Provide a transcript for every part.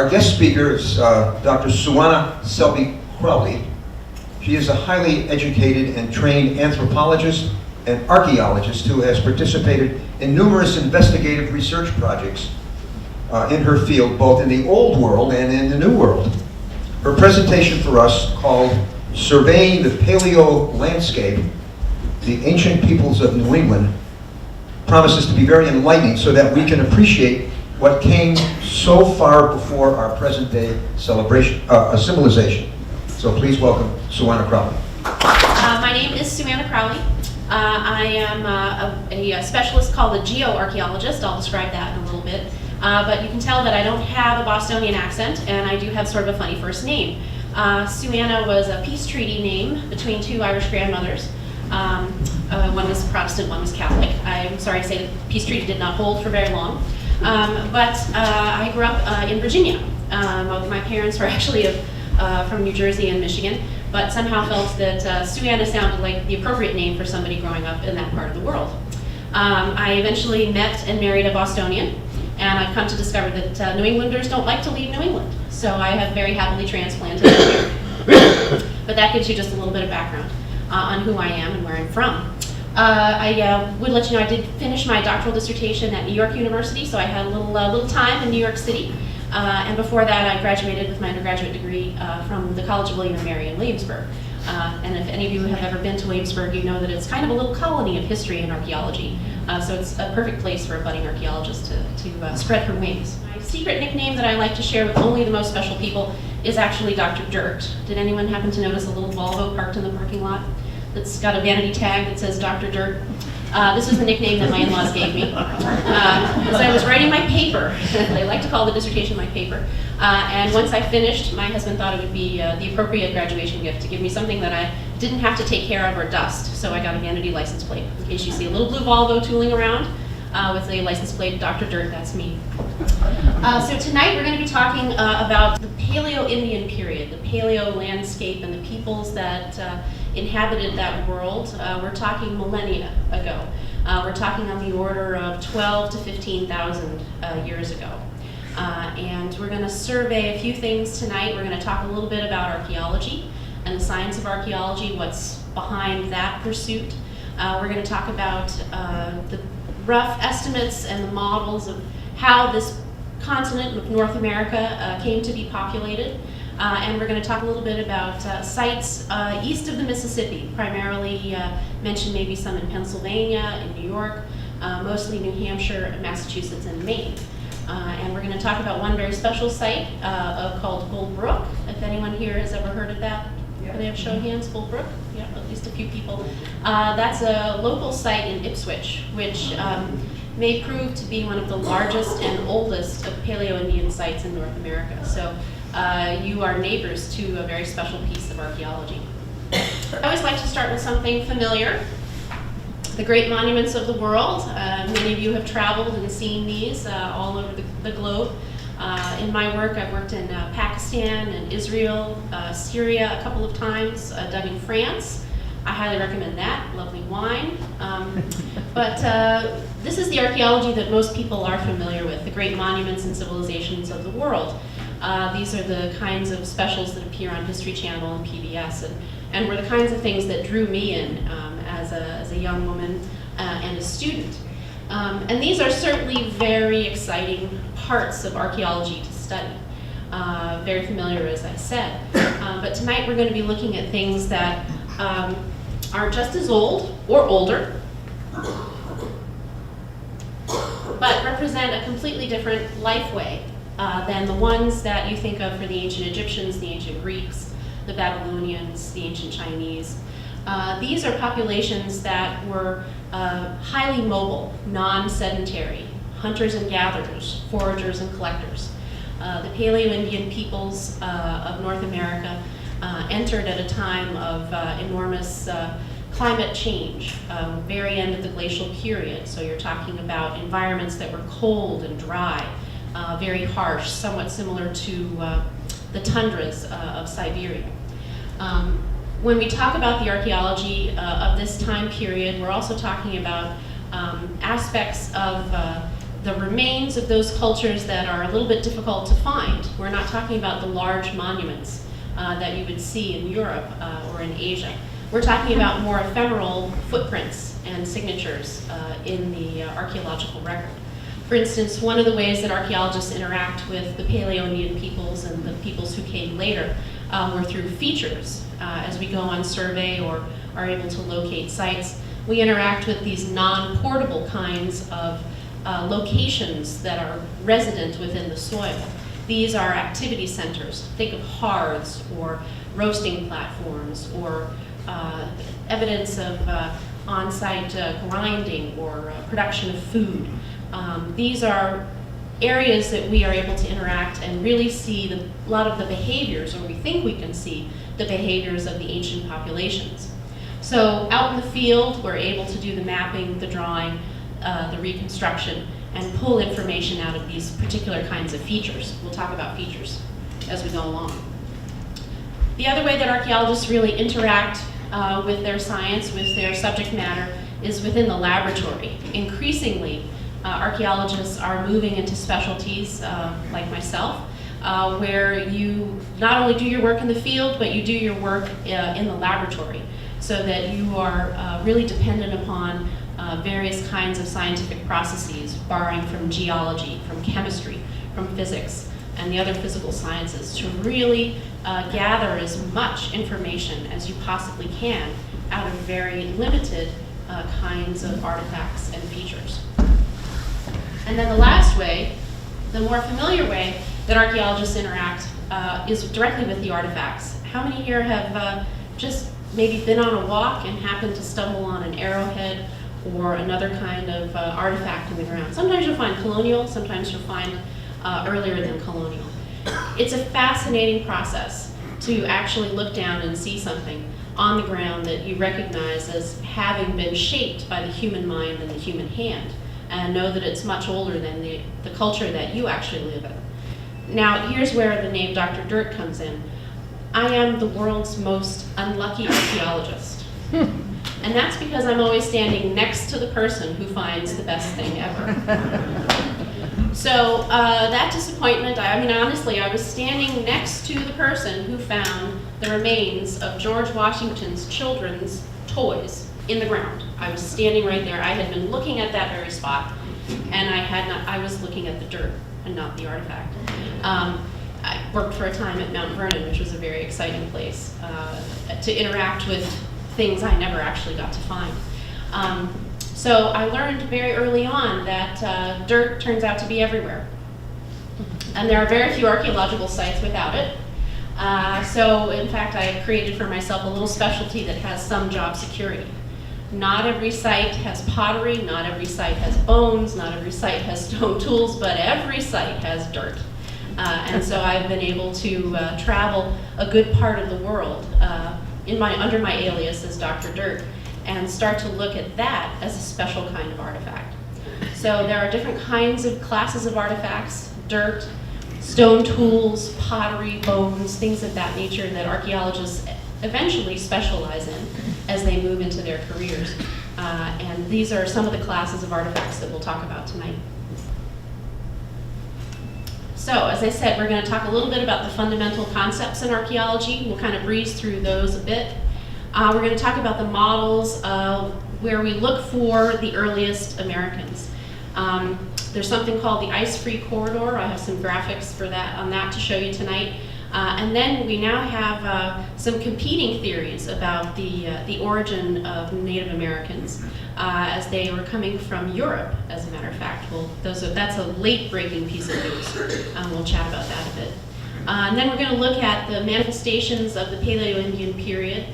Our guest speaker is Dr. Suanna Selby Crowley. She is a highly educated and trained anthropologist and archaeologist who has participated in numerous investigative research projects in her field, both in the Old World and in the New World. Her presentation for us, called Surveying the Paleolandscape, the Ancient Peoples of New England, promises to be very enlightening so that we can appreciate what came so far before our present day civilization. So please welcome Suanna Crowley. My name is Suanna Crowley. I am a specialist called a geoarchaeologist. I'll describe that in a little bit. But you can tell that I don't have a Bostonian accent, and I do have sort of a funny first name. Suanna was a peace treaty name between two Irish grandmothers. One was Protestant, one was Catholic. I'm sorry to say the peace treaty did not hold for very long. But I grew up in Virginia. My parents were actually from New Jersey and Michigan, but somehow felt that Suanna sounded like the appropriate name for somebody growing up in that part of the world. I eventually met and married a Bostonian, and I've come to discover that New Englanders don't like to leave New England, so I have very happily transplanted here. But that gives you just a little bit of background on who I am and where I'm from. I would let you know I did finish my doctoral dissertation at New York University, so I had a little time in New York City. And before that, I graduated with my undergraduate degree from the College of William and Mary in Williamsburg. And if any of you have ever been to Williamsburg, you know that it's kind of a little colony of history and archaeology. So it's a perfect place for a budding archaeologist to spread her wings. My secret nickname that I like to share with only the most special people is actually Dr. Dirt. Did anyone happen to notice a little Volvo parked in the parking lot that's got a vanity tag that says Dr. Dirt? This is the nickname that my in-laws gave me. As I was writing my paper, they like to call the dissertation my paper, and once I finished, my husband thought it would be the appropriate graduation gift to give me something that I didn't have to take care of or dust, so I got a vanity license plate. In case you see a little blue Volvo tooling around with a license plate, Dr. Dirt, that's me. So tonight we're going to be talking about the Paleoindian period, the Paleolandscape, and the peoples that inhabited that world. We're talking millennia ago. We're talking on the order of 12 to 15,000 years ago. And we're going to survey a few things tonight. We're going to talk a little bit about archaeology and the science of archaeology, what's behind that pursuit. We're going to talk about the rough estimates and the models of how this continent of North America came to be populated. And we're going to talk a little bit about sites east of the Mississippi, primarily mention maybe some in Pennsylvania, in New York, mostly New Hampshire, Massachusetts, and Maine. And we're going to talk about one very special site called BullBrooke. If anyone here has ever heard of that, can they have show of hands? BullBrooke? Yeah, at least a few people. That's a local site in Ipswich, which may prove to be one of the largest and oldest of Paleoindian sites in North America. So you are neighbors to a very special piece of archaeology. I always like to start with something familiar. The great monuments of the world. Many of you have traveled and seen these all over the globe. In my work, I've worked in Pakistan and Israel, Syria a couple of times, dug in France. I highly recommend that, lovely wine. But this is the archaeology that most people are familiar with, the great monuments and civilizations of the world. These are the kinds of specials that appear on History Channel and PBS, and were the kinds of things that drew me in as a young woman and a student. And these are certainly very exciting parts of archaeology to study. Very familiar, as I said. But tonight we're going to be looking at things that are just as old or older, but represent a completely different lifeway than the ones that you think of for the ancient Egyptians, the ancient Greeks, the Babylonians, the ancient Chinese. These are populations that were highly mobile, non-sedentary, hunters and gatherers, foragers and collectors. The Paleoindian peoples of North America entered at a time of enormous climate change, very end of the glacial period. So you're talking about environments that were cold and dry, very harsh, somewhat similar to the tundras of Siberia. When we talk about the archaeology of this time period, we're also talking about aspects of the remains of those cultures that are a little bit difficult to find. We're not talking about the large monuments that you would see in Europe or in Asia. We're talking about more ephemeral footprints and signatures in the archaeological record. For instance, one of the ways that archaeologists interact with the Paleoindian peoples and the peoples who came later were through features. As we go on survey or are able to locate sites, we interact with these non-portable kinds of locations that are resident within the soil. These are activity centers. Think of hearths or roasting platforms or evidence of on-site grinding or production of food. These are areas that we are able to interact and really see a lot of the behaviors, or we think we can see the behaviors of the ancient populations. So out in the field, we're able to do the mapping, the drawing, the reconstruction, and pull information out of these particular kinds of features. We'll talk about features as we go along. The other way that archaeologists really interact with their science, with their subject matter, is within the laboratory. Increasingly, archaeologists are moving into specialties like myself, where you not only do your work in the field, but you do your work in the laboratory, so that you are really dependent upon various kinds of scientific processes, borrowing from geology, from chemistry, from physics, and the other physical sciences, to really gather as much information as you possibly can out of very limited kinds of artifacts and features. And then the last way, the more familiar way that archaeologists interact is directly with the artifacts. How many here have just maybe been on a walk and happened to stumble on an arrowhead or another kind of artifact in the ground? Sometimes you'll find colonial, sometimes you'll find earlier than colonial. It's a fascinating process to actually look down and see something on the ground that you recognize as having been shaped by the human mind and the human hand, and know that it's much older than the culture that you actually live in. Now, here's where the name Dr. Dirt comes in. I am the world's most unlucky archaeologist. And that's because I'm always standing next to the person who finds the best thing ever. So that disappointment, I mean, honestly, I was standing next to the person who found the remains of George Washington's children's toys in the ground. I was standing right there. I had been looking at that very spot, and I was looking at the dirt and not the artifact. I worked for a time at Mount Vernon, which was a very exciting place to interact with things I never actually got to find. So I learned very early on that dirt turns out to be everywhere. And there are very few archaeological sites without it. So in fact, I created for myself a little specialty that has some job security. Not every site has pottery, not every site has bones, not every site has stone tools, but every site has dirt. And so I've been able to travel a good part of the world under my alias as Dr. Dirt, and start to look at that as a special kind of artifact. So there are different kinds of classes of artifacts: dirt, stone tools, pottery, bones, things of that nature that archaeologists eventually specialize in as they move into their careers. And these are some of the classes of artifacts that we'll talk about tonight. So, as I said, we're going to talk a little bit about the fundamental concepts in archaeology. We'll kind of breeze through those a bit. We're going to talk about the models where we look for the earliest Americans. There's something called the ice-free corridor. I have some graphics for that on that to show you tonight. And then we now have some competing theories about the origin of Native Americans as they were coming from Europe, as a matter of fact. That's a late-breaking piece of news. We'll chat about that a bit. And then we're going to look at the manifestations of the Paleoindian period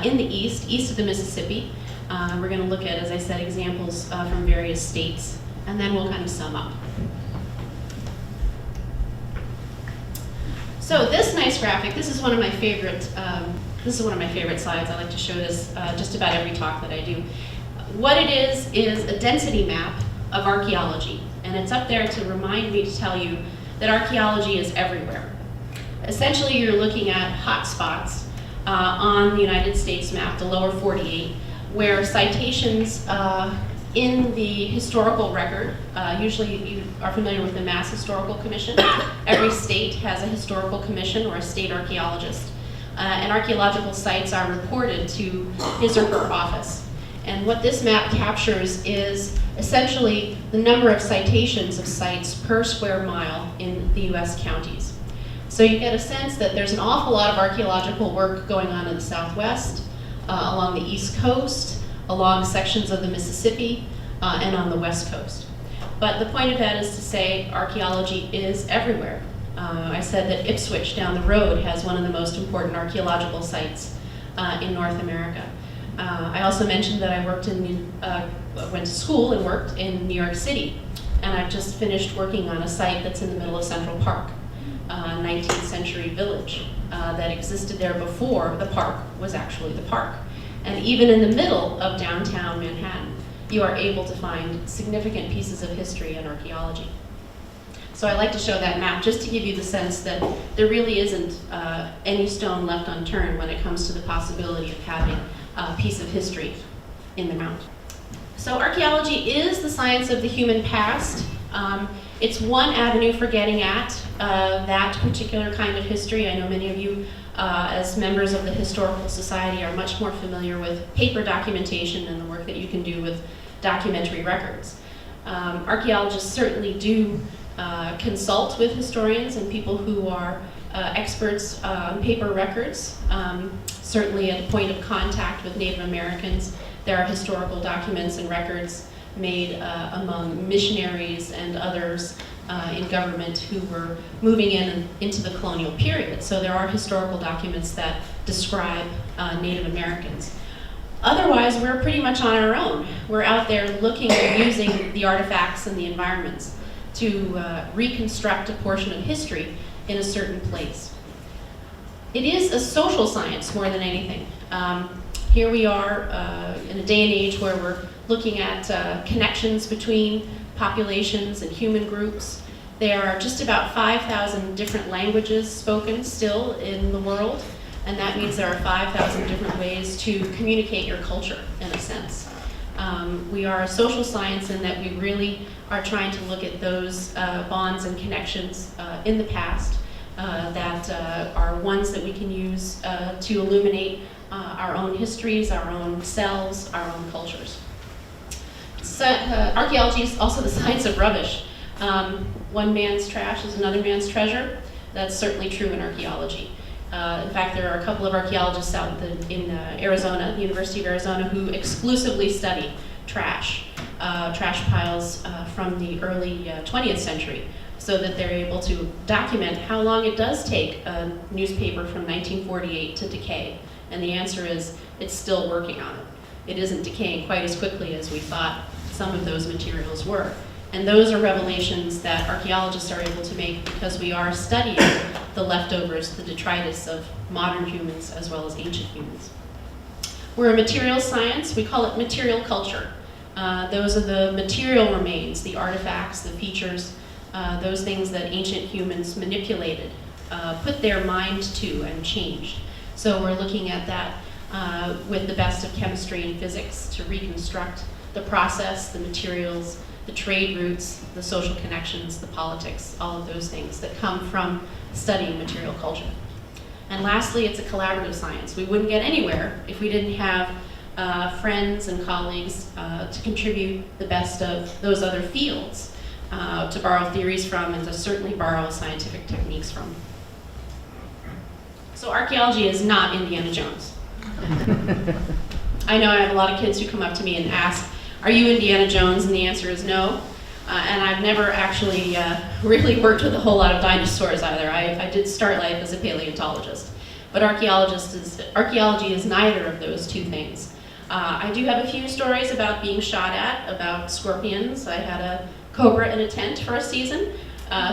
in the east of the Mississippi. We're going to look at, as I said, examples from various states, and then we'll kind of sum up. So this nice graphic, this is one of my favorite slides. I like to show this just about every talk that I do. What it is a density map of archaeology, and it's up there to remind me to tell you that archaeology is everywhere. Essentially, you're looking at hot spots on the United States map, the lower 48, where citations in the historical record, usually you are familiar with the Mass Historical Commission. Every state has a historical commission or a state archaeologist. And archaeological sites are reported to his or her office. And what this map captures is essentially the number of citations of sites per square mile in the US counties. So you get a sense that there's an awful lot of archaeological work going on in the Southwest, along the East Coast, along sections of the Mississippi, and on the West Coast. But the point of that is to say archaeology is everywhere. I said that Ipswich down the road has one of the most important archaeological sites in North America. I also mentioned that I went to school and worked in New York City, and I've just finished working on a site that's in the middle of Central Park, a 19th century village that existed there before the park was actually the park. And even in the middle of downtown Manhattan, you are able to find significant pieces of history and archaeology. So I like to show that map just to give you the sense that there really isn't any stone left unturned when it comes to the possibility of having a piece of history in the ground. So archaeology is the science of the human past. It's one avenue for getting at that particular kind of history. I know many of you, as members of the Historical Society, are much more familiar with paper documentation and the work that you can do with documentary records. Archaeologists certainly do consult with historians and people who are experts on paper records. Certainly at a point of contact with Native Americans, there are historical documents and records made among missionaries and others in government who were moving into the colonial period. So there are historical documents that describe Native Americans. Otherwise, we're pretty much on our own. We're out there looking and using the artifacts and the environments to reconstruct a portion of history in a certain place. It is a social science more than anything. Here we are in a day and age where we're looking at connections between populations and human groups. There are just about 5,000 different languages spoken still in the world, and that means there are 5,000 different ways to communicate your culture, in a sense. We are a social science in that we really are trying to look at those bonds and connections in the past that are ones that we can use to illuminate our own histories, our own selves, our own cultures. So, archaeology is also the science of rubbish. One man's trash is another man's treasure. That's certainly true in archaeology. In fact, there are a couple of archaeologists out in Arizona, the University of Arizona, who exclusively study trash piles from the early 20th century, so that they're able to document how long it does take a newspaper from 1948 to decay. And the answer is, it's still working on it. It isn't decaying quite as quickly as we thought some of those materials were. And those are revelations that archaeologists are able to make because we are studying the leftovers, the detritus of modern humans as well as ancient humans. We're a material science. We call it material culture. Those are the material remains, the artifacts, the features, those things that ancient humans manipulated, put their mind to and changed. So we're looking at that with the best of chemistry and physics to reconstruct the process, the materials, the trade routes, the social connections, the politics, all of those things that come from studying material culture. And lastly, it's a collaborative science. We wouldn't get anywhere if we didn't have friends and colleagues to contribute the best of those other fields, to borrow theories from and to certainly borrow scientific techniques from. So archaeology is not Indiana Jones. I know I have a lot of kids who come up to me and ask, are you Indiana Jones? And the answer is no. And I've never actually really worked with a whole lot of dinosaurs either. I did start life as a paleontologist. But archaeology is neither of those two things. I do have a few stories about being shot at, about scorpions. I had a cobra in a tent for a season,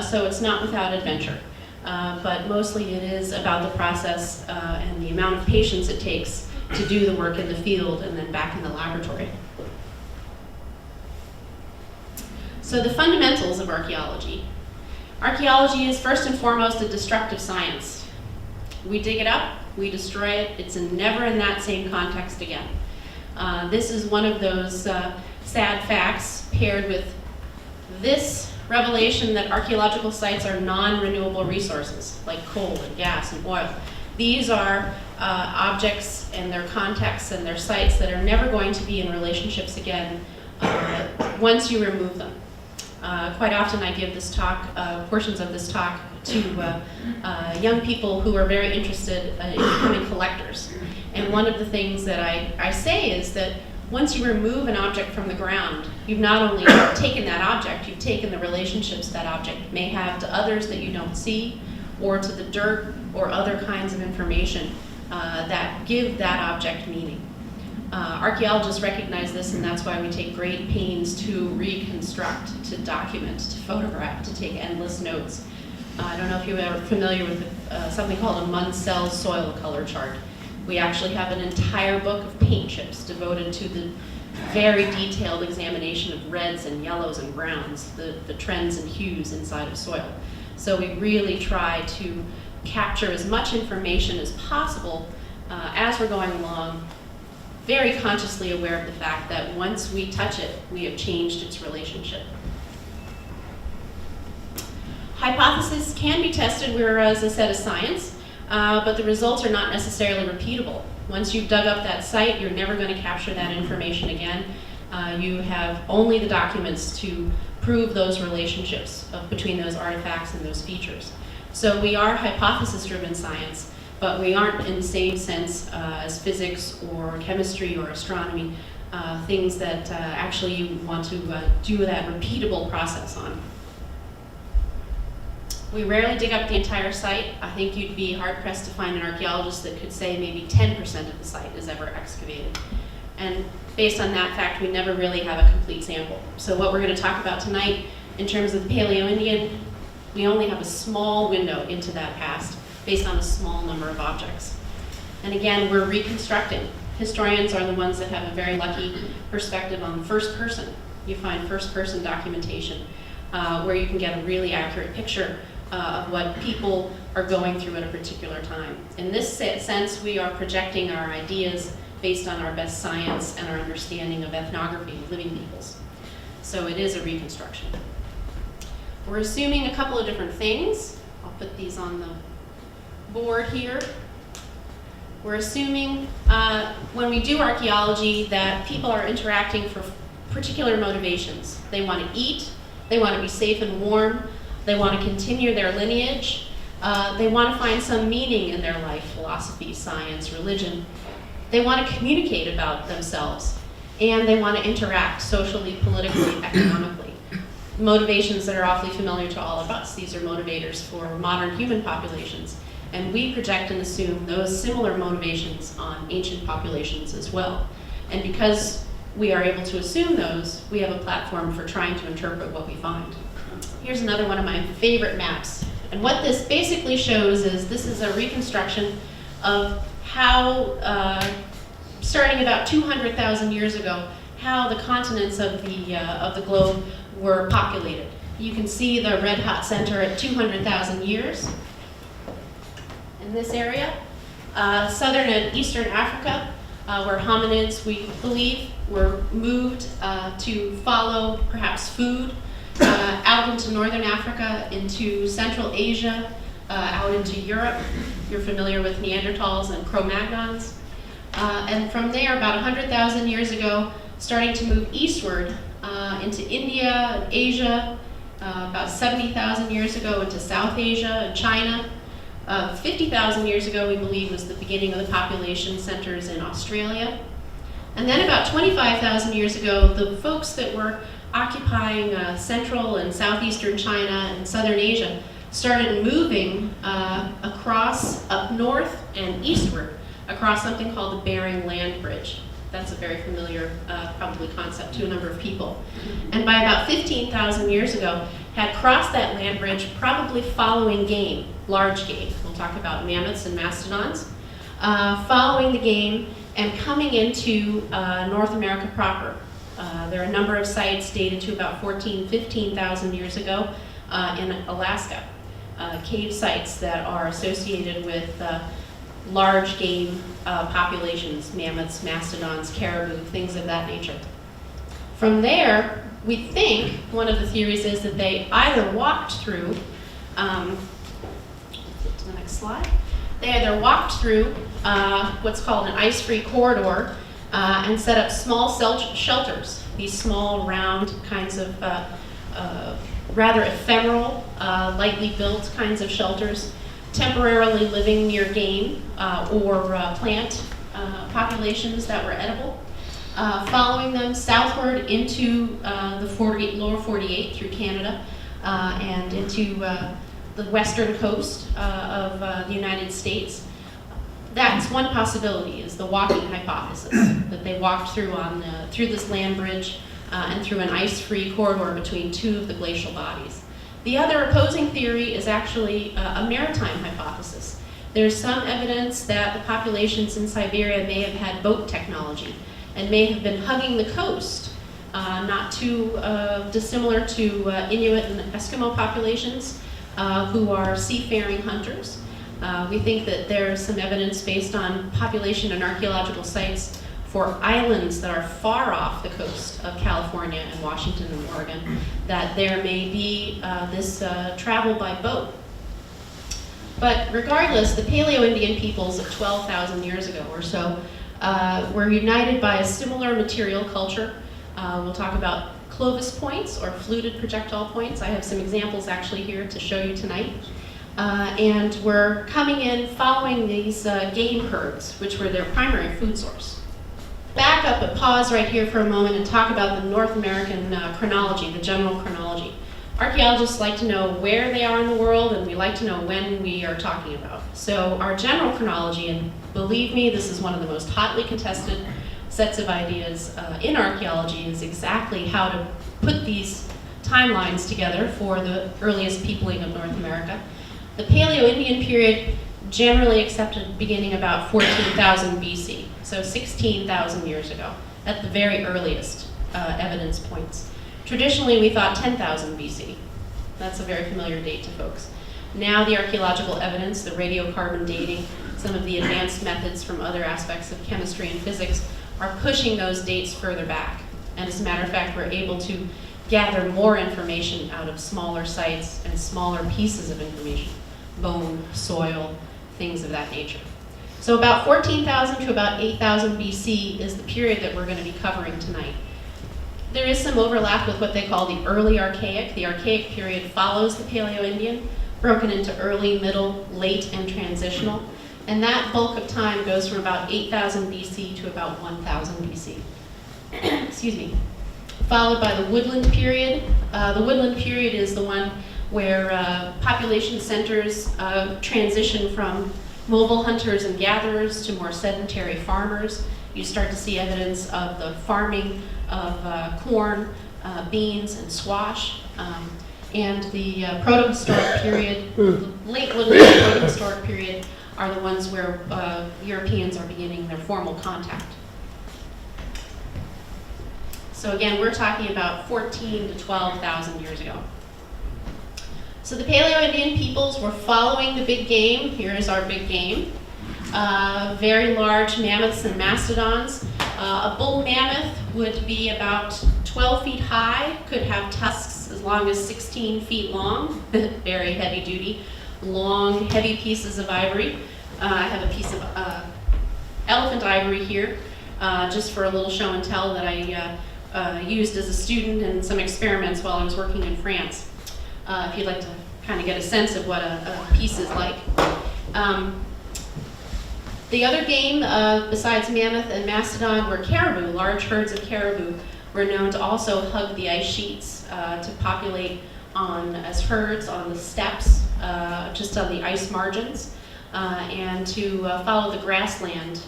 so it's not without adventure. But mostly it is about the process and the amount of patience it takes to do the work in the field and then back in the laboratory. So the fundamentals of archaeology. Archaeology is first and foremost a destructive science. We dig it up, we destroy it, it's never in that same context again. This is one of those sad facts paired with this revelation that archaeological sites are non-renewable resources, like coal and gas and oil. These are objects and their contexts and their sites that are never going to be in relationships again once you remove them. Quite often I give this talk, portions of this talk, to young people who are very interested in becoming collectors. And one of the things that I say is that once you remove an object from the ground, you've not only taken that object, you've taken the relationships that object may have to others that you don't see, or to the dirt, or other kinds of information that give that object meaning. Archaeologists recognize this, and that's why we take great pains to reconstruct, to document, to photograph, to take endless notes. I don't know if you are familiar with something called a Munsell soil color chart. We actually have an entire book of paint chips devoted to the very detailed examination of reds and yellows and browns, the trends and hues inside of soil. So we really try to capture as much information as possible as we're going along, very consciously aware of the fact that once we touch it, we have changed its relationship. Hypotheses can be tested, whereas I said, a science, but the results are not necessarily repeatable. Once you've dug up that site, you're never going to capture that information again. You have only the documents to prove those relationships between those artifacts and those features. So we are hypothesis-driven science, but we aren't in the same sense as physics or chemistry or astronomy, things that actually you want to do that repeatable process on. We rarely dig up the entire site. I think you'd be hard-pressed to find an archaeologist that could say maybe 10% of the site is ever excavated. And based on that fact, we never really have a complete sample. So what we're going to talk about tonight, in terms of the Paleoindian, we only have a small window into that past, based on a small number of objects. And again, we're reconstructing. Historians are the ones that have a very lucky perspective on the first person. You find first person documentation where you can get a really accurate picture of what people are going through at a particular time. In this sense, we are projecting our ideas based on our best science and our understanding of ethnography of living peoples. So it is a reconstruction. We're assuming a couple of different things. I'll put these on the board here. We're assuming when we do archaeology that people are interacting for particular motivations. They want to eat, they want to be safe and warm, they want to continue their lineage, they want to find some meaning in their life, philosophy, science, religion. They want to communicate about themselves, and they want to interact socially, politically, economically. Motivations that are awfully familiar to all of us. These are motivators for modern human populations. And we project and assume those similar motivations on ancient populations as well. And because we are able to assume those, we have a platform for trying to interpret what we find. Here's another one of my favorite maps. And what this basically shows is this is a reconstruction of how, starting about 200,000 years ago, how the continents of the globe were populated. You can see the red hot center at 200,000 years. In this area, southern and eastern Africa, where hominids, we believe, were moved to follow perhaps food, out into northern Africa, into Central Asia, out into Europe. You're familiar with Neanderthals and Cro-Magnons. And from there, about 100,000 years ago, starting to move eastward into India and Asia, about 70,000 years ago into South Asia and China. 50,000 years ago, we believe, was the beginning of the population centers in Australia. And then about 25,000 years ago, the folks that were occupying central and southeastern China and southern Asia started moving across, up north and eastward, across something called the Bering Land Bridge. That's a very familiar, probably concept to a number of people. And by about 15,000 years ago, had crossed that land bridge, probably following game, large game. We'll talk about mammoths and mastodons. Following the game and coming into North America proper. There are a number of sites dated to about 15,000 years ago in Alaska. Cave sites that are associated with large game populations, mammoths, mastodons, caribou, things of that nature. From there, we think one of the theories is that they either walked through, to the next slide, they either walked through what's called an ice-free corridor and set up small shelters, these small, round kinds of rather ephemeral, lightly built kinds of shelters, temporarily living near game or plant populations that were edible, following them southward into the lower 48 through Canada and into the western coast of the United States. That's one possibility, is the walking hypothesis, that they walked through through this land bridge and through an ice-free corridor between two of the glacial bodies. The other opposing theory is actually a maritime hypothesis. There's some evidence that the populations in Siberia may have had boat technology and may have been hugging the coast, not too dissimilar to Inuit and Eskimo populations who are seafaring hunters. We think that there's some evidence based on population and archaeological sites for islands that are far off the coast of California and Washington and Oregon, that there may be this travel by boat. But regardless, the Paleoindian peoples of 12,000 years ago or so were united by a similar material culture. We'll talk about Clovis points or fluted projectile points. I have some examples actually here to show you tonight. And we're coming in following these game herds, which were their primary food source. Back up and pause right here for a moment and talk about the North American chronology, the general chronology. Archaeologists like to know where they are in the world, and we like to know when we are talking about. So our general chronology, and believe me, this is one of the most hotly contested sets of ideas in archaeology, is exactly how to put these timelines together for the earliest peopling of North America. The Paleoindian period generally accepted beginning about 14,000 BC, so 16,000 years ago, at the very earliest evidence points. Traditionally, we thought 10,000 BC. That's a very familiar date to folks. Now the archaeological evidence, the radiocarbon dating, some of the advanced methods from other aspects of chemistry and physics are pushing those dates further back. And as a matter of fact, we're able to gather more information out of smaller sites and smaller pieces of information, bone, soil, things of that nature. So about 14,000 to about 8,000 BC is the period that we're going to be covering tonight. There is some overlap with what they call the early Archaic. The Archaic period follows the Paleoindian, broken into early, middle, late, and transitional. And that bulk of time goes from about 8,000 BC to about 1,000 BC. Excuse me. Followed by the Woodland period. The Woodland period is the one where population centers transition from mobile hunters and gatherers to more sedentary farmers. You start to see evidence of the farming of corn, beans, and squash. And the protohistoric period, the late Woodland and protohistoric period, are the ones where Europeans are beginning their formal contact. So again, we're talking about 14 to 12,000 years ago. So the Paleoindian peoples were following the big game. Here is our big game. Very large mammoths and mastodons. A bull mammoth would be about 12 feet high, could have tusks as long as 16 feet long, very heavy duty, long, heavy pieces of ivory. I have a piece of elephant ivory here, just for a little show and tell that I used as a student in some experiments while I was working in France. If you'd like to kind of get a sense of what a piece is like. The other game, besides mammoth and mastodon, were caribou. Large herds of caribou were known to also hug the ice sheets, to populate as herds on the steppes, just on the ice margins, and to follow the grassland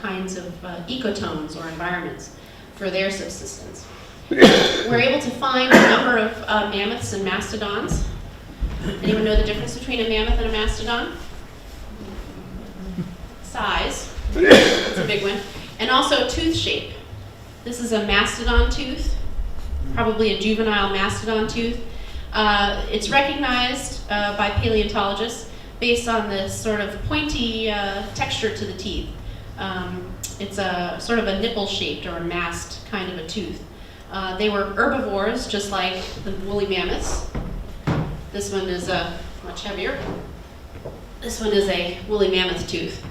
kinds of ecotones or environments for their subsistence. We're able to find a number of mammoths and mastodons. Anyone know the difference between a mammoth and a mastodon? Size, that's a big one. And also tooth shape. This is a mastodon tooth, probably a juvenile mastodon tooth. It's recognized by paleontologists based on this sort of pointy texture to the teeth. It's a sort of a nipple-shaped or a masked kind of a tooth. They were herbivores, just like the woolly mammoths. This one is much heavier. This one is a woolly mammoth tooth.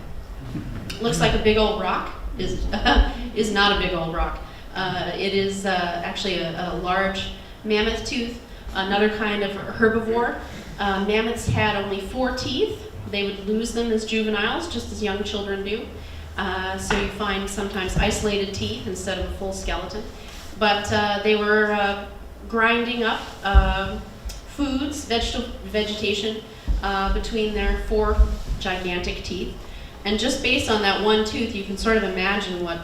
Looks like a big old rock. Is not a big old rock. It is actually a large mammoth tooth, another kind of herbivore. Mammoths had only 4 teeth. They would lose them as juveniles, just as young children do. So you find sometimes isolated teeth instead of a full skeleton. But they were grinding up foods, vegetation, between their 4 gigantic teeth. And just based on that one tooth, you can sort of imagine what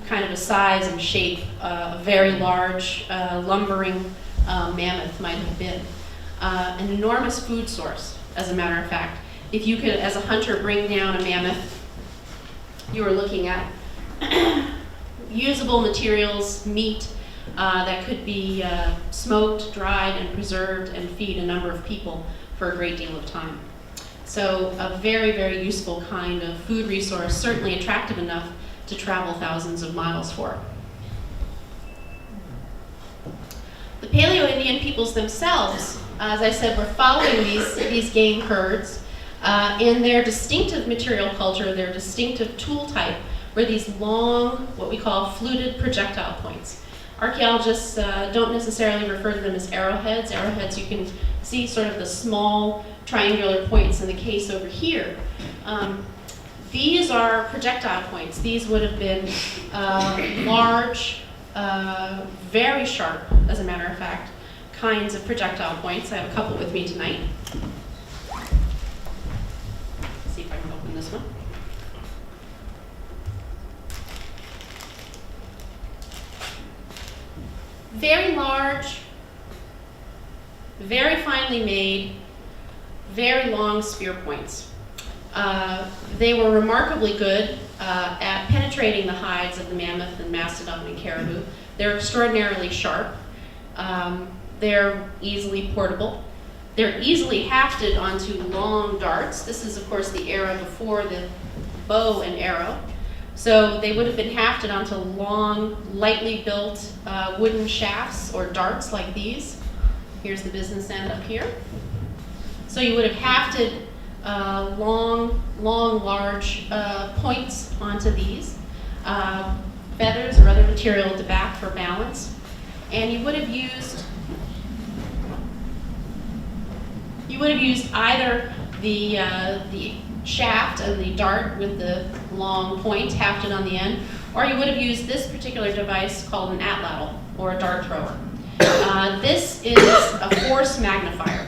kind of a size and shape a very large, lumbering mammoth might have been. An enormous food source, as a matter of fact. If you could, as a hunter, bring down a mammoth, you were looking at usable materials, meat, that could be smoked, dried, and preserved and feed a number of people for a great deal of time. So a very, very useful kind of food resource, certainly attractive enough to travel thousands of miles for. The Paleoindian peoples themselves, as I said, were following these game herds. In their distinctive material culture, their distinctive tool type, were these long, what we call fluted projectile points. Archaeologists don't necessarily refer to them as arrowheads. Arrowheads, you can see sort of the small triangular points in the case over here. These are projectile points. These would have been large, very sharp, as a matter of fact, kinds of projectile points. I have a couple with me tonight. Let's see if I can open this one. Very large, very finely made, very long spear points. They were remarkably good at penetrating the hides of the mammoth and mastodon and caribou. They're extraordinarily sharp. They're easily portable. They're easily hafted onto long darts. This is, of course, the era before the bow and arrow. So they would have been hafted onto long, lightly built wooden shafts or darts like these. Here's the business end up here. So you would have hafted long, large points onto these, feathers or other material at the back for balance. And you would have used either the shaft and the dart with the long point hafted on the end, or you would have used this particular device called an atlatl, or a dart thrower. This is a force magnifier.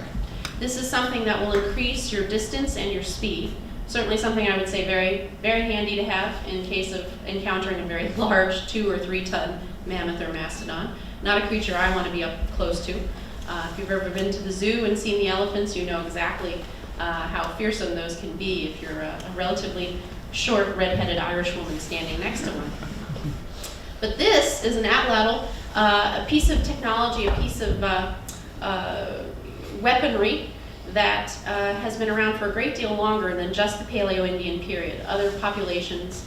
This is something that will increase your distance and your speed. Certainly something I would say very, very handy to have in case of encountering a very large 2 or 3 ton mammoth or mastodon. Not a creature I want to be up close to. If you've ever been to the zoo and seen the elephants, you know exactly how fearsome those can be if you're a relatively short, red-headed Irish woman standing next to one. But this is an atlatl, a piece of technology, a piece of weaponry that has been around for a great deal longer than just the Paleoindian period. Other populations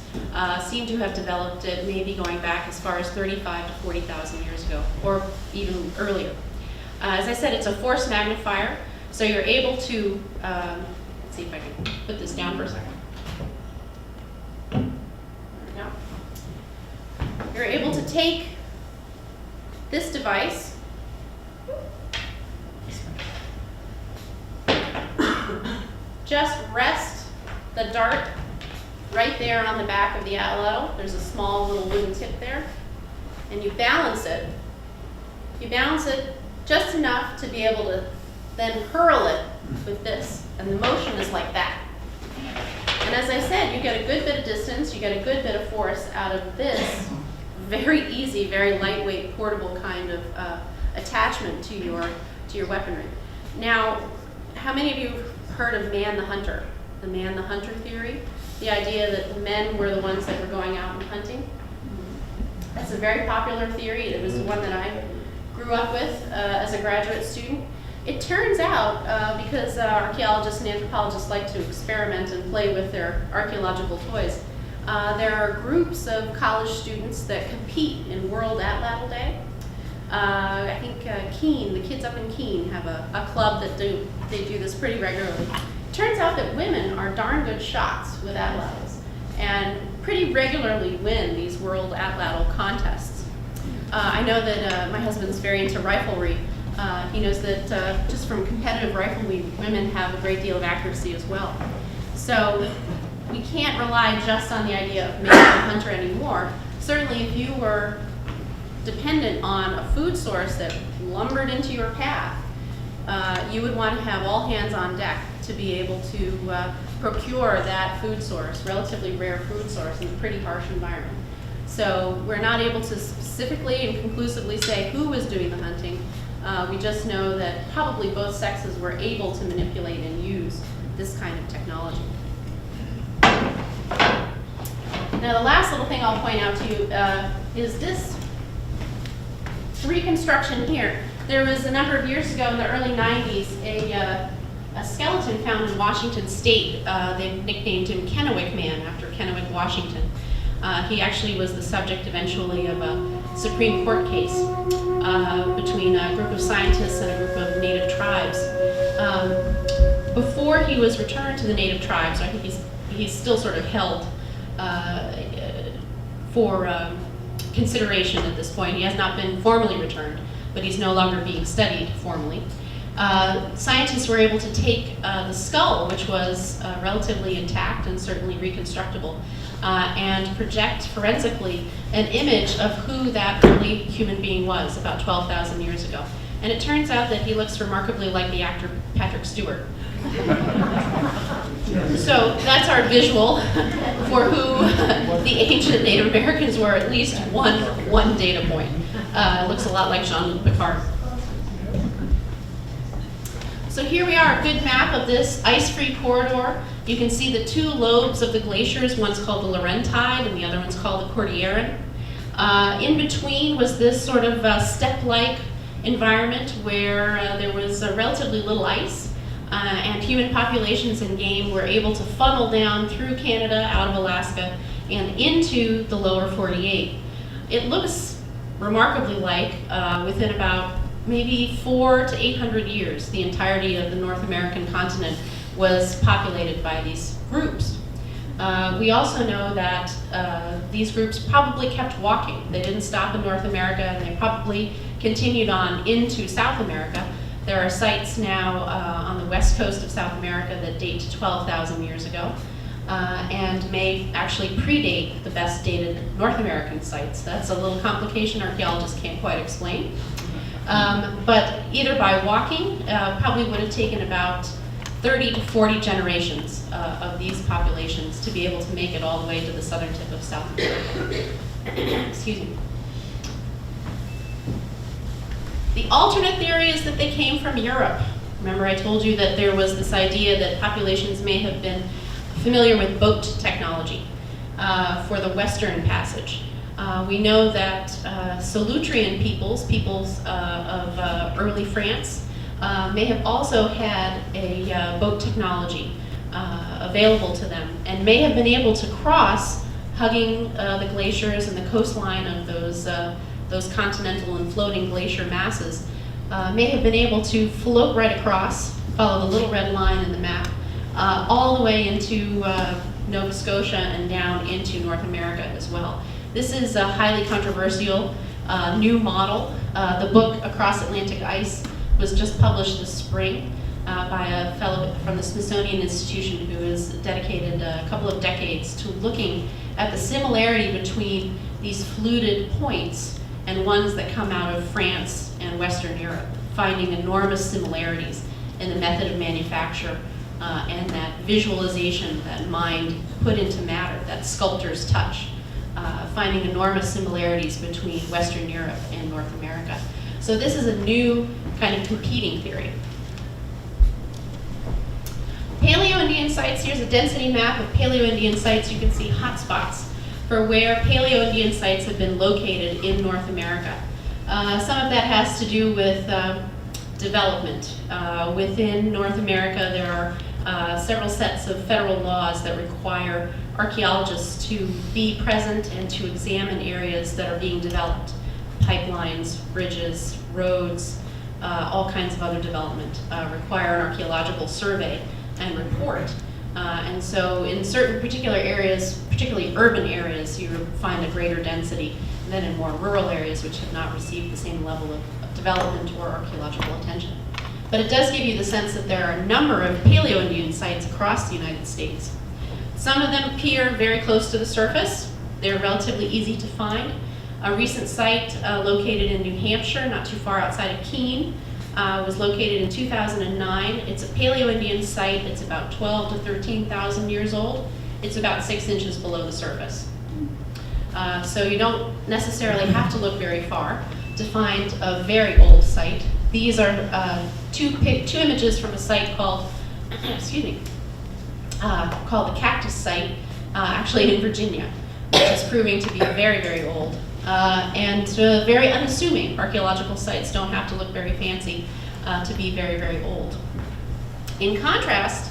seem to have developed it maybe going back as far as 35 to 40,000 years ago, or even earlier. As I said, it's a force magnifier, so you're able to, let's see if I can put this down for a second. There we go. You're able to take this device, just rest the dart right there on the back of the atlatl. There's a small little wooden tip there, and you balance it. You balance it just enough to be able to then hurl it with this, and the motion is like that. And as I said, you get a good bit of distance, you get a good bit of force out of this very easy, very lightweight, portable kind of attachment to your weaponry. Now, how many of you have heard of man the hunter? The man the hunter theory? The idea that men were the ones that were going out and hunting? That's a very popular theory. It was the one that I grew up with as a graduate student. It turns out, because archaeologists and anthropologists like to experiment and play with their archaeological toys, there are groups of college students that compete in World Atlatl Day. I think Keene, the kids up in Keene, have a club that they do this pretty regularly. Turns out that women are darn good shots with atlatls and pretty regularly win these World Atlatl contests. I know that my husband's very into riflery. He knows that just from competitive riflery, women have a great deal of accuracy as well. So we can't rely just on the idea of male and hunter anymore. Certainly if you were dependent on a food source that lumbered into your path, you would want to have all hands on deck to be able to procure that food source, relatively rare food source, in a pretty harsh environment. So we're not able to specifically and conclusively say who was doing the hunting. We just know that probably both sexes were able to manipulate and use this kind of technology. Now the last little thing I'll point out to you is this reconstruction here. There was a number of years ago in the early 90s a skeleton found in Washington State. They nicknamed him Kennewick Man after Kennewick, Washington. He actually was the subject eventually of a Supreme Court case between a group of scientists and a group of native tribes. Before he was returned to the native tribes, I think he's still sort of held for consideration at this point. He has not been formally returned, but he's no longer being studied formally. Scientists were able to take the skull, which was relatively intact and certainly reconstructible, and project forensically an image of who that early human being was about 12,000 years ago. And it turns out that he looks remarkably like the actor Patrick Stewart. So that's our visual for who the ancient Native Americans were, at least one data point. It looks a lot like Jean-Luc Picard. So here we are, a good map of this ice-free corridor. You can see the two lobes of the glaciers. One's called the Laurentide and the other one's called the Cordilleran. In between was this sort of steppe-like environment where there was relatively little ice, and human populations and game were able to funnel down through Canada, out of Alaska, and into the lower 48. It looks remarkably like within about maybe 400 to 800 years, the entirety of the North American continent was populated by these groups. We also know that these groups probably kept walking. They didn't stop in North America, and they probably continued on into South America. There are sites now on the west coast of South America that date to 12,000 years ago, and may actually predate the best dated North American sites. That's a little complication archaeologists can't quite explain. But either by walking, probably would have taken about 30 to 40 generations of these populations to be able to make it all the way to the southern tip of South America. Excuse me. The alternate theory is that they came from Europe. Remember I told you that there was this idea that populations may have been familiar with boat technology for the Western Passage. We know that Solutrean peoples of early France, may have also had a boat technology available to them and may have been able to cross, hugging the glaciers and the coastline of those continental and floating glacier masses, may have been able to float right across, follow the little red line in the map, all the way into Nova Scotia and down into North America as well. This is a highly controversial new model. The book, Across Atlantic Ice, was just published this spring by a fellow from the Smithsonian Institution who has dedicated a couple of decades to looking at the similarity between these fluted points and ones that come out of France and Western Europe, finding enormous similarities in the method of manufacture and that visualization that mind put into matter, that sculptor's touch, finding enormous similarities between Western Europe and North America. So this is a new kind of competing theory. Paleo-Indian sites, here's a density map of Paleo-Indian sites. You can see hotspots for where Paleo-Indian sites have been located in North America. Some of that has to do with development. Within North America, there are several sets of federal laws that require archaeologists to be present and to examine areas that are being developed. Pipelines, bridges, roads, all kinds of other development require an archaeological survey and report. And so in certain particular areas, particularly urban areas, you find a greater density than in more rural areas which have not received the same level of development or archaeological attention. But it does give you the sense that there are a number of Paleoindian sites across the United States. Some of them appear very close to the surface. They're relatively easy to find. A recent site located in New Hampshire, not too far outside of Keene, was located in 2009. It's a Paleoindian site. It's about 12 to 13,000 years old. It's about 6 inches below the surface. So you don't necessarily have to look very far to find a very old site. These are two images from a site called, excuse me, called the Cactus Site, actually in Virginia, which is proving to be very, very old. And very unassuming. Archaeological sites don't have to look very fancy to be very, very old. In contrast,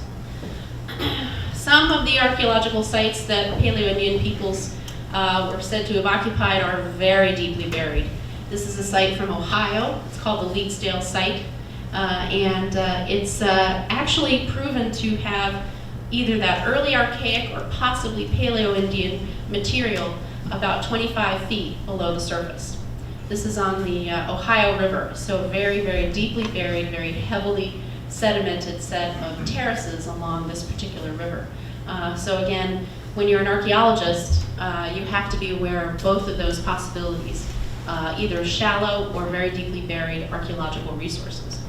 some of the archaeological sites that Paleoindian peoples were said to have occupied are very deeply buried. This is a site from Ohio. It's called the Leedsdale Site. And it's actually proven to have either that early Archaic or possibly Paleoindian material about 25 feet below the surface. This is on the Ohio River, so very, very deeply buried, very heavily sedimented set of terraces along this particular river. So again, when you're an archaeologist, you have to be aware of both of those possibilities, either shallow or very deeply buried archaeological resources.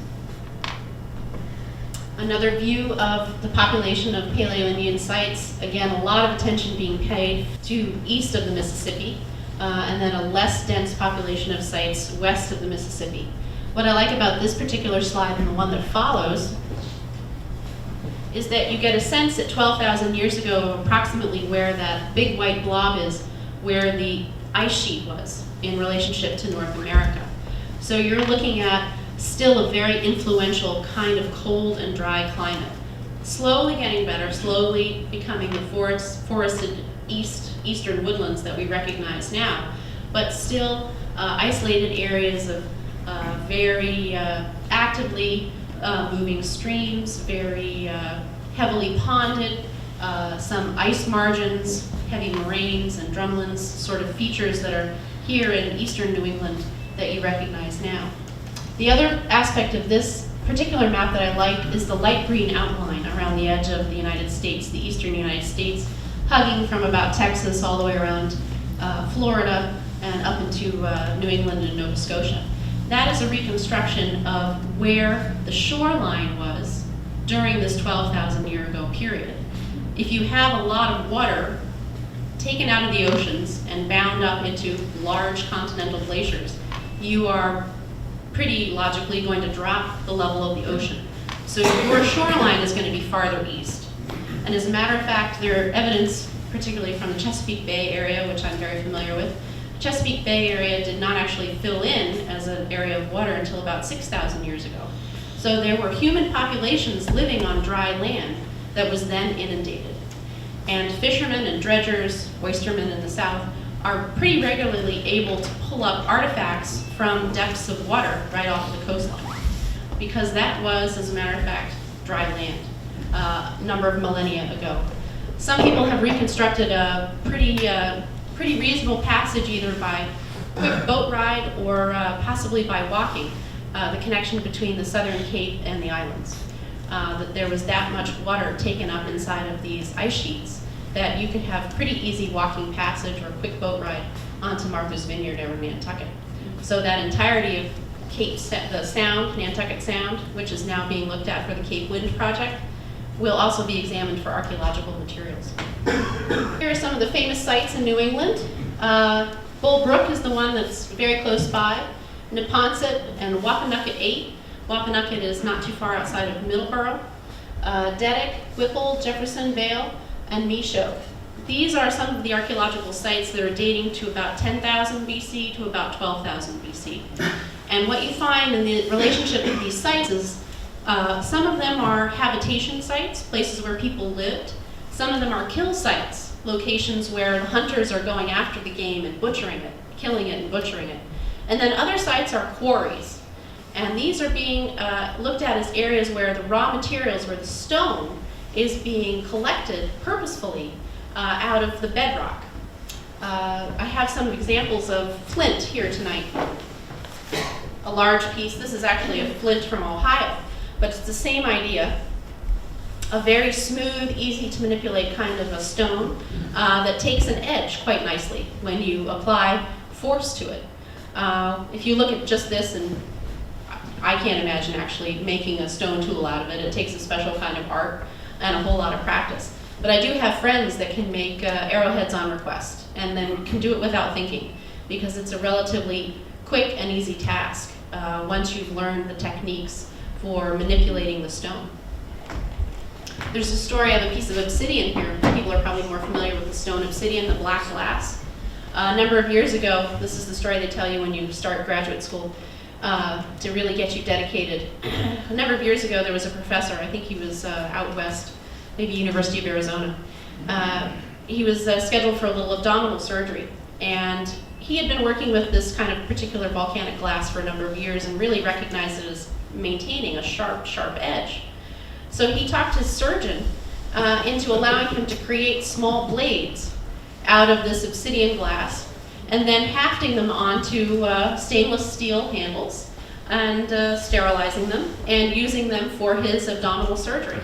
Another view of the population of Paleoindian sites, again, a lot of attention being paid to east of the Mississippi, and then a less dense population of sites west of the Mississippi. What I like about this particular slide and the one that follows is that you get a sense at 12,000 years ago of approximately where that big white blob is, where the ice sheet was in relationship to North America. So you're looking at still a very influential kind of cold and dry climate. Slowly getting better, slowly becoming the forested eastern woodlands that we recognize now, but still isolated areas of very actively moving streams, very heavily ponded, some ice margins, heavy moraines and drumlins, sort of features that are here in eastern New England that you recognize now. The other aspect of this particular map that I like is the light green outline around the edge of the United States, the eastern United States, hugging from about Texas all the way around Florida and up into New England and Nova Scotia. That is a reconstruction of where the shoreline was during this 12,000 year ago period. If you have a lot of water taken out of the oceans and bound up into large continental glaciers, you are pretty logically going to drop the level of the ocean. So your shoreline is going to be farther east. And as a matter of fact, there are evidence, particularly from the Chesapeake Bay area, which I'm very familiar with. Chesapeake Bay area did not actually fill in as an area of water until about 6,000 years ago. So there were human populations living on dry land that was then inundated. And fishermen and dredgers, oystermen in the south, are pretty regularly able to pull up artifacts from depths of water right off the coastline, because that was, as a matter of fact, dry land a number of millennia ago. Some people have reconstructed a pretty reasonable passage, either by quick boat ride or possibly by walking, the connection between the southern Cape and the islands. That there was that much water taken up inside of these ice sheets that you could have pretty easy walking passage or quick boat ride onto Martha's Vineyard or Nantucket. So that entirety of the Sound, Nantucket Sound, which is now being looked at for the Cape Wind project, will also be examined for archaeological materials. Here are some of the famous sites in New England. BullBrooke is the one that's very close by. Neponset and Wapanucket 8. Wapanucket is not too far outside of Middleborough. Dedick, Whipple, Jefferson, Vale, and Michaud. These are some of the archaeological sites that are dating to about 10,000 BC to about 12,000 BC. And what you find in the relationship with these sites is some of them are habitation sites, places where people lived. Some of them are kill sites, locations where the hunters are going after the game and butchering it, killing it and butchering it. And then other sites are quarries. And these are being looked at as areas where the raw materials, where the stone is being collected purposefully out of the bedrock. I have some examples of flint here tonight. A large piece, this is actually a flint from Ohio, but it's the same idea. A very smooth, easy to manipulate kind of a stone that takes an edge quite nicely when you apply force to it. If you look at just this, and I can't imagine actually making a stone tool out of it. It takes a special kind of art and a whole lot of practice. But I do have friends that can make arrowheads on request and then can do it without thinking, because it's a relatively quick and easy task once you've learned the techniques for manipulating the stone. There's a story of a piece of obsidian here. People are probably more familiar with the stone obsidian, the black glass. A number of years ago, this is the story they tell you when you start graduate school, to really get you dedicated. A number of years ago, there was a professor, I think he was out west, maybe University of Arizona. He was scheduled for a little abdominal surgery, and he had been working with this kind of particular volcanic glass for a number of years and really recognized it as maintaining a sharp, sharp edge. So he talked his surgeon into allowing him to create small blades out of this obsidian glass and then hafting them onto stainless steel handles and sterilizing them and using them for his abdominal surgery.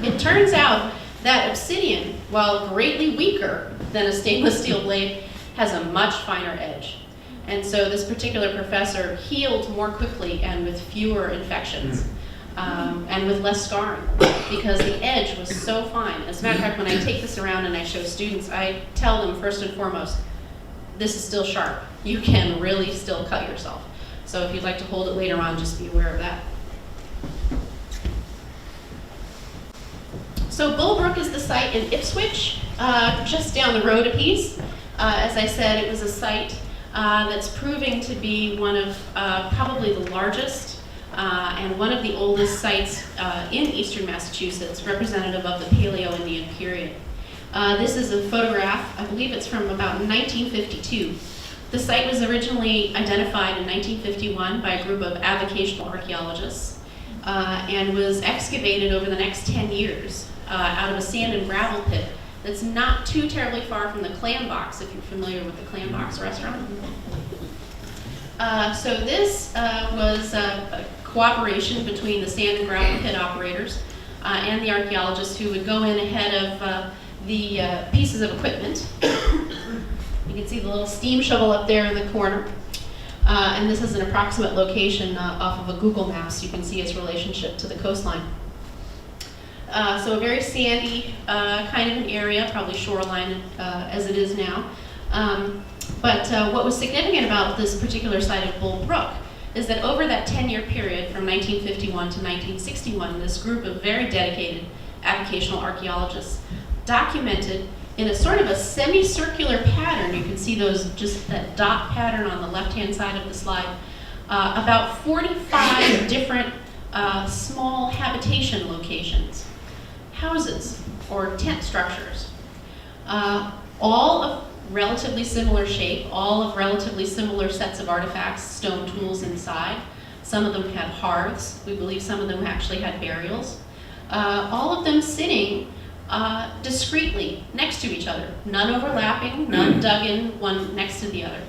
It turns out that obsidian, while greatly weaker than a stainless steel blade, has a much finer edge. And so this particular professor healed more quickly and with fewer infections. And with less scarring, because the edge was so fine. As a matter of fact, when I take this around and I show students, I tell them first and foremost, this is still sharp. You can really still cut yourself. So if you'd like to hold it later on, just be aware of that. So BullBrooke is the site in Ipswich, just down the road a piece. As I said, it was a site that's proving to be one of probably the largest and one of the oldest sites in eastern Massachusetts, representative of the Paleoindian period. This is a photograph, I believe it's from about 1952. The site was originally identified in 1951 by a group of avocational archaeologists and was excavated over the next 10 years out of a sand and gravel pit that's not too terribly far from the Clam Box, if you're familiar with the Clam Box restaurant. So this was a cooperation between the sand and gravel pit operators and the archaeologists who would go in ahead of the pieces of equipment. You can see the little steam shovel up there in the corner. And this is an approximate location off of a Google map, so you can see its relationship to the coastline. So a very sandy kind of an area, probably shoreline as it is now. But what was significant about this particular site of BullBrooke is that over that 10-year period from 1951 to 1961, this group of very dedicated avocational archaeologists documented in a sort of a semicircular pattern, you can see those, just that dot pattern on the left-hand side of the slide, about 45 different small habitation locations, houses or tent structures, all of relatively similar shape, all of relatively similar sets of artifacts, stone tools inside. Some of them had hearths. We believe some of them actually had burials. All of them sitting discreetly next to each other, none overlapping, none dug in one next to the other.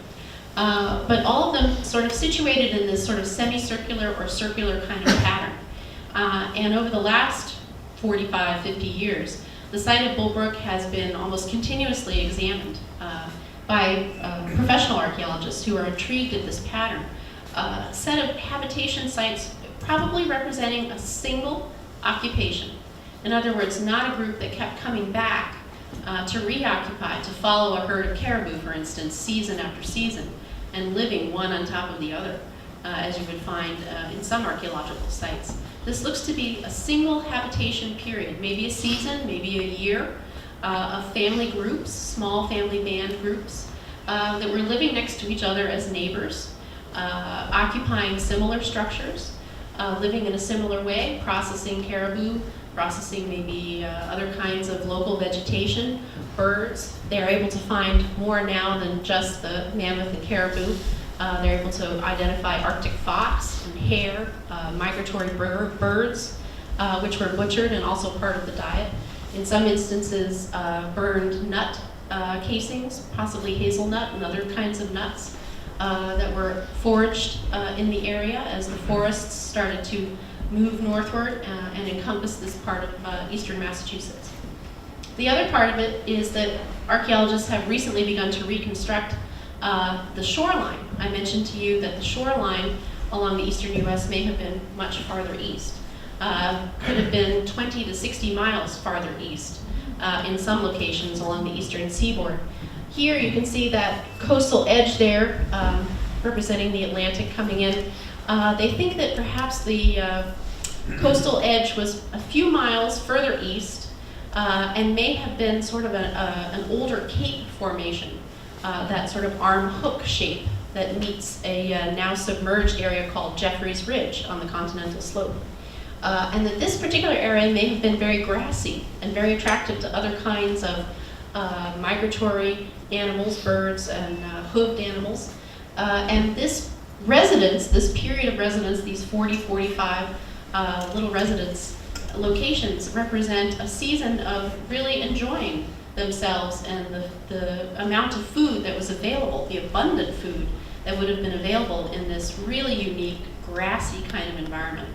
But all of them sort of situated in this sort of semicircular or circular kind of pattern. And over the last 45, 50 years, the site of BullBrooke has been almost continuously examined by professional archaeologists who are intrigued at this pattern. A set of habitation sites probably representing a single occupation. In other words, not a group that kept coming back to reoccupy, to follow a herd of caribou, for instance, season after season, and living one on top of the other, as you would find in some archaeological sites. This looks to be a single habitation period, maybe a season, maybe a year, of family groups, small family band groups, that were living next to each other as neighbors, occupying similar structures, living in a similar way, processing caribou, processing maybe other kinds of local vegetation, birds. They're able to find more now than just the mammoth and caribou. They're able to identify Arctic fox and hare, migratory birds, which were butchered and also part of the diet. In some instances, burned nut casings, possibly hazelnut and other kinds of nuts that were foraged in the area as the forests started to move northward and encompass this part of eastern Massachusetts. The other part of it is that archaeologists have recently begun to reconstruct the shoreline. I mentioned to you that the shoreline along the eastern U.S. may have been much farther east. Could have been 20 to 60 miles farther east in some locations along the eastern seaboard. Here you can see that coastal edge there, representing the Atlantic coming in. They think that perhaps the coastal edge was a few miles further east and may have been sort of an older cape formation, that sort of arm hook shape that meets a now submerged area called Jeffreys Ridge on the continental slope. And that this particular area may have been very grassy and very attractive to other kinds of migratory animals, birds, and hoofed animals. And this residence, this period of residence, these 40, 45 little residence locations represent a season of really enjoying themselves and the amount of food that was available, the abundant food that would have been available in this really unique, grassy kind of environment.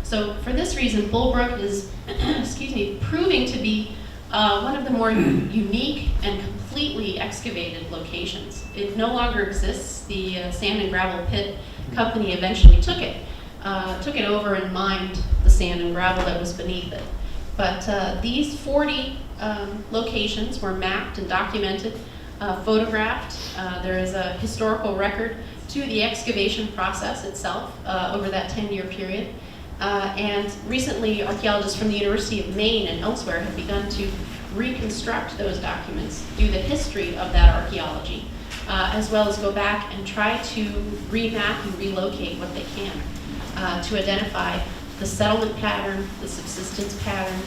So for this reason, BullBrooke is, excuse me, proving to be one of the more unique and completely excavated locations. It no longer exists. The sand and gravel pit company eventually took it over and mined the sand and gravel that was beneath it. But these 40 locations were mapped and documented, photographed. There is a historical record to the excavation process itself over that 10-year period. And recently, archaeologists from the University of Maine and elsewhere have begun to reconstruct those documents, do the history of that archaeology, as well as go back and try to remap and relocate what they can to identify the settlement pattern, the subsistence pattern,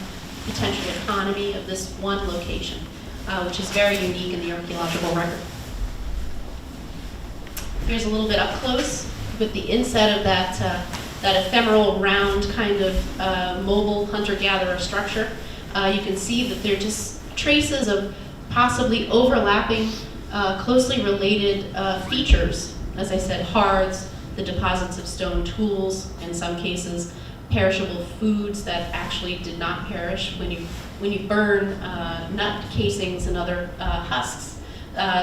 potential economy of this one location, which is very unique in the archaeological record. Here's a little bit up close with the inset of that ephemeral round kind of mobile hunter-gatherer structure. You can see that they're just traces of possibly overlapping, closely related features. As I said, hearths, the deposits of stone tools, in some cases perishable foods that actually did not perish. When you burn nut casings and other husks,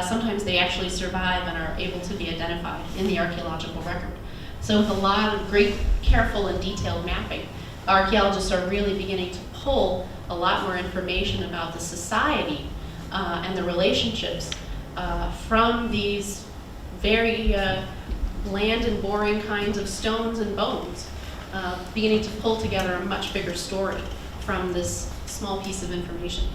sometimes they actually survive and are able to be identified in the archaeological record. So with a lot of great, careful, and detailed mapping, archaeologists are really beginning to pull a lot more information about the society and the relationships from these very bland and boring kinds of stones and bones, beginning to pull together a much bigger story from this small piece of information.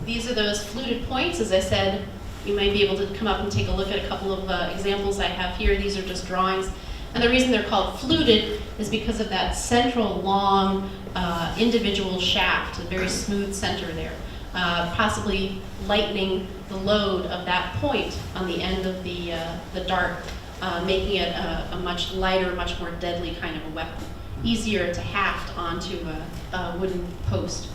These are those fluted points. As I said, you might be able to come up and take a look at a couple of examples I have here. These are just drawings. And the reason they're called fluted is because of that central long individual shaft, a very smooth center there, possibly lightening the load of that point on the end of the dart, making it a much lighter, much more deadly kind of a weapon, easier to haft onto a wooden post.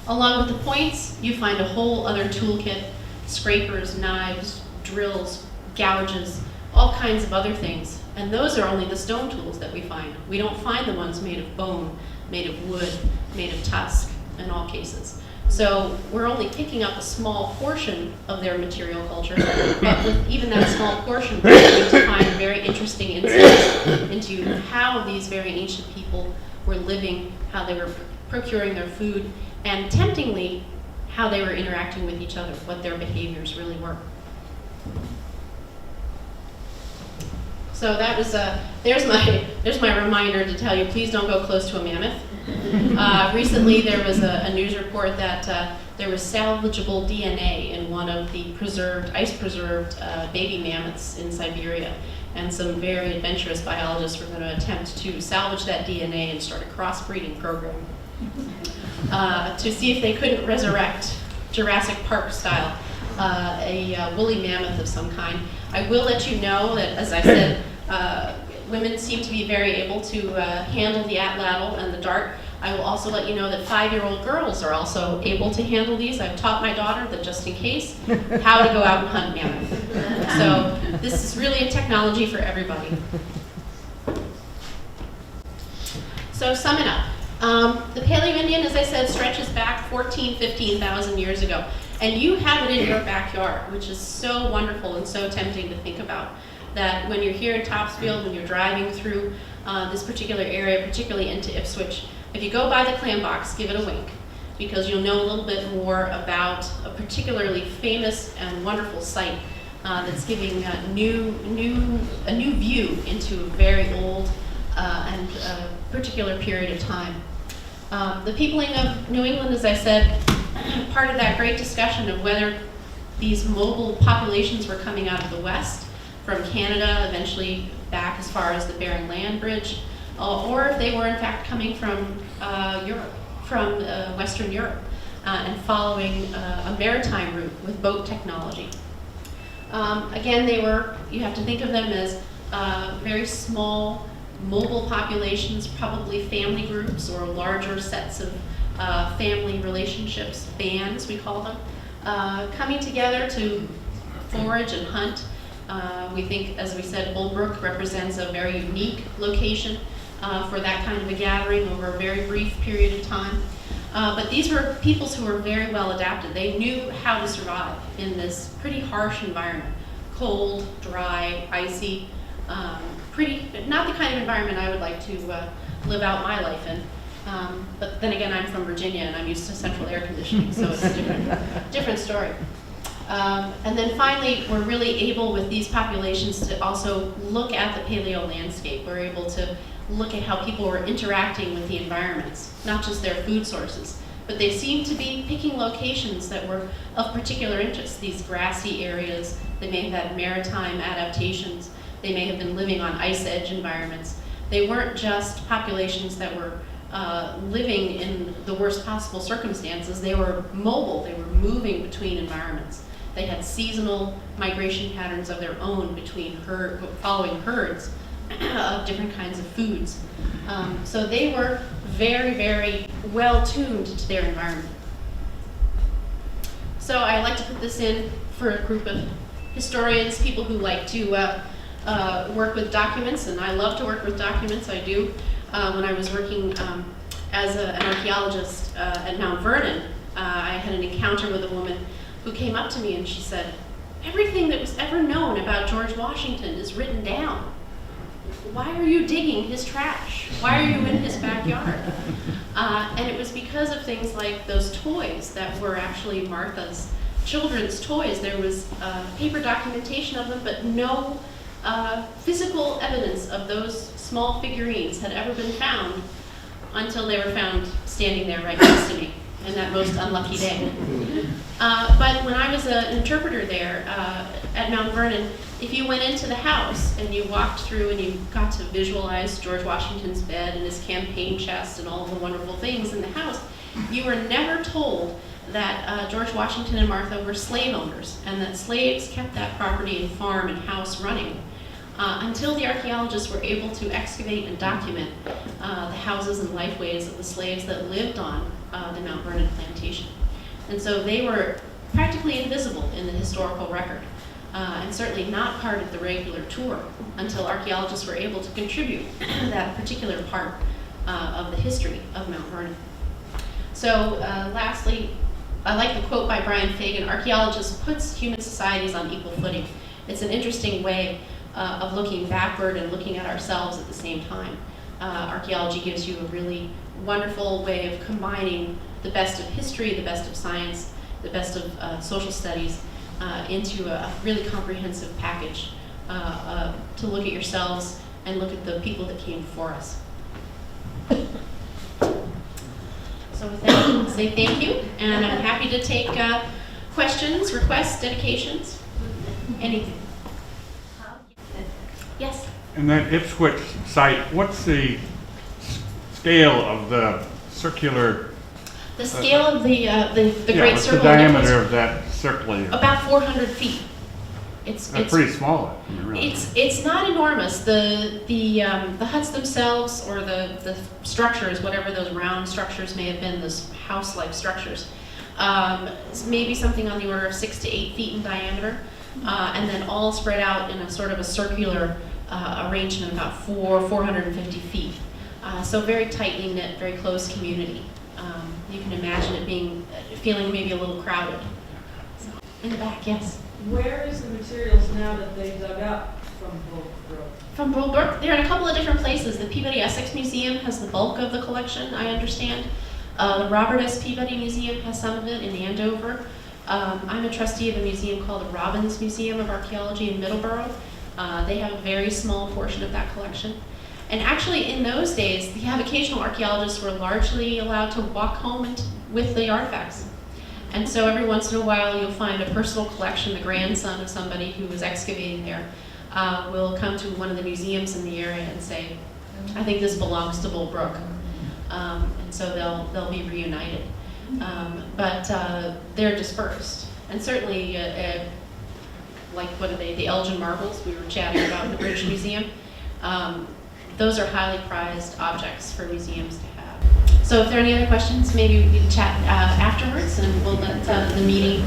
Along with the points, you find a whole other toolkit: scrapers, knives, drills, gouges, all kinds of other things. And those are only the stone tools that we find. We don't find the ones made of bone, made of wood, made of tusk in all cases. So we're only picking up a small portion of their material culture, but with even that small portion, we're going to find very interesting insights into how these very ancient people were living, how they were procuring their food, and temptingly, how they were interacting with each other, what their behaviors really were. So that was there's my reminder to tell you, please don't go close to a mammoth. Recently, there was a news report that there was salvageable DNA in one of the ice-preserved baby mammoths in Siberia. And some very adventurous biologists were going to attempt to salvage that DNA and start a crossbreeding program to see if they couldn't resurrect, Jurassic Park style, a woolly mammoth of some kind. I will let you know that, as I said, women seem to be very able to handle the atlatl and the dart. I will also let you know that 5-year-old girls are also able to handle these. I've taught my daughter that just in case, how to go out and hunt mammoth. So this is really a technology for everybody. So summing up, the Paleoindian, as I said, stretches back 15,000 years ago. And you have it in your backyard, which is so wonderful and so tempting to think about. That when you're here in Topsfield, when you're driving through this particular area, particularly into Ipswich, if you go by the clam box, give it a wink, because you'll know a little bit more about a particularly famous and wonderful site that's giving a new view into a very old and particular period of time. The peopling of New England, as I said, part of that great discussion of whether these mobile populations were coming out of the west, from Canada, eventually back as far as the Bering Land Bridge, or if they were in fact coming from Europe, from Western Europe, and following a maritime route with boat technology. Again, you have to think of them as very small, mobile populations, probably family groups or larger sets of family relationships, bands we call them, coming together to forage and hunt. We think, as we said, BullBrooke represents a very unique location for that kind of a gathering over a very brief period of time. But these were peoples who were very well adapted. They knew how to survive in this pretty harsh environment. Cold, dry, icy, not the kind of environment I would like to live out my life in. But then again, I'm from Virginia and I'm used to central air conditioning, so it's a different story. And then finally, we're really able with these populations to also look at the Paleolandscape. We're able to look at how people were interacting with the environments, not just their food sources, but they seem to be picking locations that were of particular interest. These grassy areas, they may have had maritime adaptations, they may have been living on ice edge environments. They weren't just populations that were living in the worst possible circumstances. They were mobile, they were moving between environments. They had seasonal migration patterns of their own between following herds of different kinds of foods. So they were very, very well tuned to their environment. So I like to put this in for a group of historians, people who like to work with documents, and I love to work with documents. I do. When I was working as an archaeologist at Mount Vernon, I had an encounter with a woman who came up to me and she said, "Everything that was ever known about George Washington is written down. Why are you digging his trash? Why are you in his backyard?" And it was because of things like those toys that were actually Martha's children's toys. There was paper documentation of them, but no physical evidence of those small figurines had ever been found until they were found standing there right next to me in that most unlucky day. But when I was an interpreter there at Mount Vernon, if you went into the house and you walked through and you got to visualize George Washington's bed and his campaign chest and all the wonderful things in the house, you were never told that George Washington and Martha were slave owners and that slaves kept that property and farm and house running until the archaeologists were able to excavate and document the houses and lifeways of the slaves that lived on the Mount Vernon plantation. And so they were practically invisible in the historical record, and certainly not part of the regular tour until archaeologists were able to contribute that particular part of the history of Mount Vernon. So lastly, I like the quote by Brian Fagan, "Archaeologists puts human societies on equal footing." It's an interesting way of looking backward and looking at ourselves at the same time. Archaeology gives you a really wonderful way of combining the best of history, the best of science, the best of social studies into a really comprehensive package to look at yourselves and look at the people that came before us. So with that, I'll say thank you, and I'm happy to take questions, requests, dedications, anything. Yes? And that Ipswich site, what's the scale of the circular? The scale of the Yeah, Great what's Circle. the diameter of that circle? About 400 feet. It's pretty small. I mean, really. It's not enormous. The huts themselves, or the structures, whatever those round structures may have been, those house-like structures, it's maybe something on the order of 6 to 8 feet in diameter, and then all spread out in a sort of a circular arrangement, about 450 feet. So very tightly knit, very close community. You can imagine it feeling maybe a little crowded. So, in the back, yes. Where is the materials now that they dug up from BullBrooke? From BullBrooke, they're in a couple of different places. The Peabody Essex Museum has the bulk of the collection, I understand. The Robert S. Peabody Museum has some of it in Andover. I'm a trustee of a museum called the Robbins Museum of Archaeology in Middleborough. They have a very small portion of that collection. And actually, in those days, the avocational archaeologists were largely allowed to walk home with the artifacts. And so every once in a while, you'll find a personal collection. The grandson of somebody who was excavating there will come to one of the museums in the area and say, I think this belongs to BullBrooke. And so they'll be reunited. But they're dispersed. And certainly, like what are they, the Elgin marbles we were chatting about in the British Museum, those are highly prized objects for museums to have. So if there are any other questions, maybe we can chat afterwards, and we'll let the meeting